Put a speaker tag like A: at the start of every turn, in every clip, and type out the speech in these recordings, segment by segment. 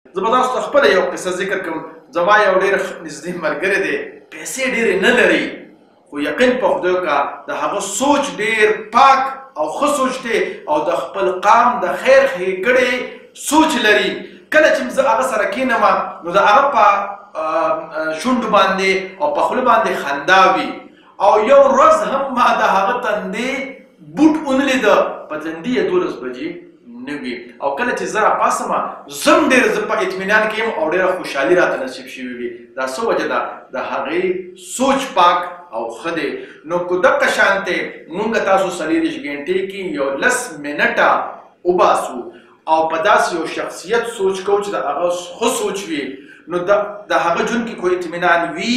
A: زه به تاسو ته خپله یو قصه ذکر کوم. زما یو ډېر نږدې ملګری دی، پیسې ډېرې نه لري، خو یقین په خدای وکړه د هغه سوچ ډېر پاک او ښه سوچ دی او د خپل قام د خیر ښېګړې سوچ لري. کله چې زه هغه سره کښېنم نو د هغه په شونډو باندې او په خوله باندې خندا وي، او یو ورځ هم ما د هغه تندې بوټ ونه لیده، په تندي یې 12 بجې نه وي. او کله چې زه راپاڅم زه ډېر په اطمینان کې یم او ډېره خوشحالي راته نصیب شوې وي. دا څه وجه ده؟ د هغې سوچ پاک او ښه دی. نو که دغه شانتې مونږ تاسو 24 غنټې کې یو 10 منټه وباسو او په داسې یو شخصیت سوچ کوو چې د هغه ښه سوچ وي، نو د هغه ژوند کې کوئی اطمینان وي،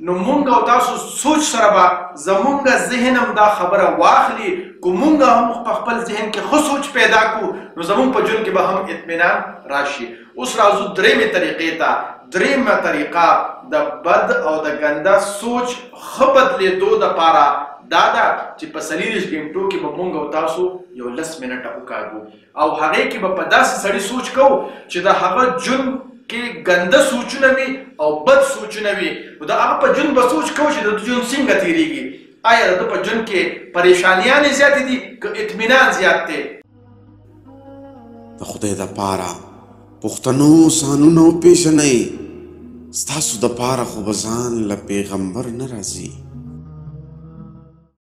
A: نو مونږ او تاسو سوچ سره به زمونږ ذهن هم دا خبره واخلي. که مونږ هم په خپل ذهن کې ښه سوچ پیدا کړو نو زمونږ په ژوند کې به هم اطمینان راشي. اوس راځو درېیمې طریقې ته. درېیمه طریقه د بد او د ګنده سوچ ښه بدلېدو دپاره دا ده چې په 24 غنټو کې به مونږ او تاسو یو 10 منټه وکاږو او هغې کې به په داسې سړي سوچ کوو چې د هغه ژوند کې ګنده سوچونه وي او بد سوچونه وي. نو د هغه په ژوند به سوچ کوو چې د ژوند څنګه تېرېږي. آیا د په ژوند کې پریشانیانې زیاتې دي که اطمینان زیات دی؟
B: د خدای دپاره پښتنو ځانونه وپېژنئ، ستاسو دپاره خو به ځان له پیغمبر نه راځي.